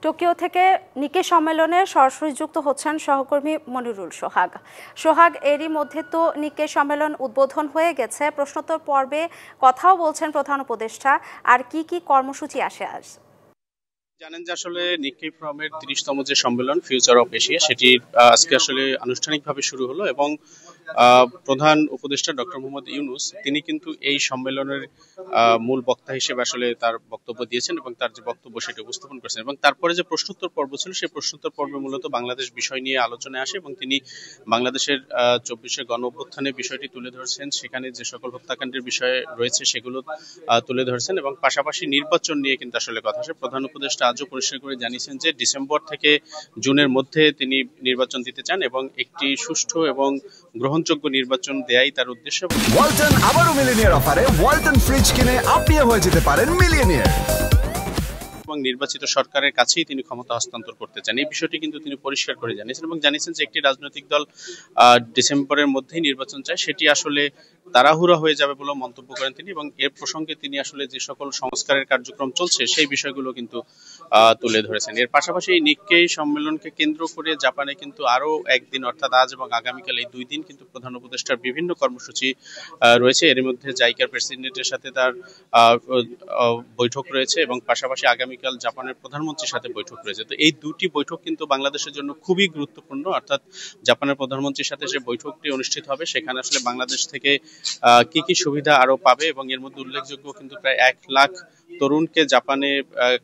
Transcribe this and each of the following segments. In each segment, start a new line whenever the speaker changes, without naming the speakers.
Tokyo থেকে নিকে সম্মেলনে সরাসরি যুক্ত হচ্ছেন সহকর্মী মনিরুল সোহাগ। সোহাগ, এরই মধ্যে তো নিকে সম্মেলন উদ্বোধন হয়ে গেছে, প্রশ্নোত্তর পর্বে কথাও বলছেন প্রধান উপদেষ্টা, আর কি কি কর্মসূচি আসে আজ?
জানেন যে আসলে নিক্কেই ফোরামের ৩০তম যে সম্মেলন ফিউচার অফ এশিয়া সেটি আজকে আসলে আনুষ্ঠানিকভাবে শুরু হলো এবং প্রধান উপদেষ্টা ডক্টর মোহাম্মদ ইউনূস তিনি কিন্তু এই সম্মেলনের মূল বক্তা হিসেবে আসলে তার বক্তব্য দিয়েছেন এবং তার যে বক্তব্য সেটি উপস্থাপন করেছেন এবং তারপরে যে প্রশ্নোত্তর পর্ব ছিল সেই প্রশ্নোত্তর পর্বে মূলত বাংলাদেশ বিষয় নিয়ে আলোচনায় আসে এবং তিনি বাংলাদেশের ২৪শে গণ অভ্যুত্থানের বিষয়টি তুলে ধরেছেন, সেখানে যে সকল হত্যাকাণ্ডের বিষয় রয়েছে সেগুলো তুলে ধরেছেন এবং পাশাপাশি নির্বাচন নিয়ে কিন্তু আসলে কথা আসে। প্রধান উপদেষ্টা আজও পরিষ্কার করে জানিয়েছেন যে ডিসেম্বর থেকে জুনের মধ্যে তিনি নির্বাচন দিতে চান এবং একটি সুষ্ঠু এবং গ্রহণযোগ্য নির্বাচন দেয়াই তার উদ্দেশ্য।
ওয়ালটন আবারও মিলিয়নিয়ার অফারে ওয়ালটন ফ্রিজ কিনে আপনিও হয়ে যেতে পারেন মিলিয়নিয়ার
এবং নির্বাচিত সরকারের কাছেই তিনি ক্ষমতা হস্তান্তর করতে চান, এই বিষয়টি কিন্তু তিনি পরিষ্কার করে জানিয়েছেন এবং জানিয়েছেন যে একটি রাজনৈতিক দল ডিসেম্বরের মধ্যেই নির্বাচন চায় সেটি আসলে তাড়াহুড়া হয়ে যাবে বলে মন্তব্য করেন তিনি এবং এর প্রসঙ্গে তিনি আসলে যে সকল সংস্কারের কার্যক্রম চলছে সেই বিষয়গুলো কিন্তু তুলে ধরেছেন। এর পাশাপাশি এই নিক্কেই সম্মেলনকে কেন্দ্র করে জাপানে কিন্তু আরো একদিন অর্থাৎ আজ এবং আগামীকাল এই 2 দিন কিন্তু প্রধান উপদেষ্টার বিভিন্ন কর্মসূচি রয়েছে। এর মধ্যে জাইকার প্রেসিডেন্টের সাথে তার বৈঠক রয়েছে এবং পাশাপাশি আগামীকাল জাপানের প্রধানমন্ত্রীর সাথে বৈঠক রয়েছে। তো এই দুটি বৈঠক কিন্তু বাংলাদেশের জন্য খুবই গুরুত্বপূর্ণ, অর্থাৎ জাপানের প্রধানমন্ত্রীর সাথে যে বৈঠকটি অনুষ্ঠিত হবে সেখানে আসলে বাংলাদেশ থেকে কি কি সুবিধা আরো পাবে এবং এর মধ্যে উল্লেখযোগ্য কিন্তু প্রায় 1 লাখ তরুণকে জাপানে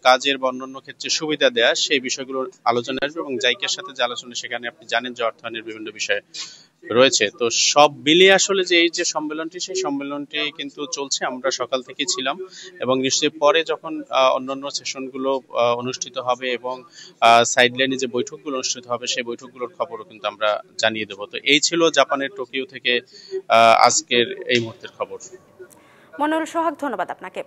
কাজের বা অন্যান্য ক্ষেত্রে সুবিধা দেয়া, সেই বিষয়গুলো আলোচনা আসবে এবং জাইকার সাথে যে আলোচনা সেখানে আপনি জানেন যে অর্থায়নের বিভিন্ন বিষয় রয়েছে। তো সব মিলিয়ে আসলে যে এই যে সম্মেলনটি সেই সম্মেলনটি কিন্তু চলছে, আমরা সকাল থেকেই ছিলাম এবং নিশ্চয়ই পরে যখন অন্যান্য সেশনগুলো অনুষ্ঠিত হবে এবং সাইডলাইনে যে বৈঠকগুলো অনুষ্ঠিত হবে সেই বৈঠকগুলোর খবরও কিন্তু আমরা জানিয়ে দেবো। তো এই ছিল জাপানের টোকিও থেকে আজকের এই মুহূর্তের খবর।
মনিরুল সোহাগ, ধন্যবাদ আপনাকে।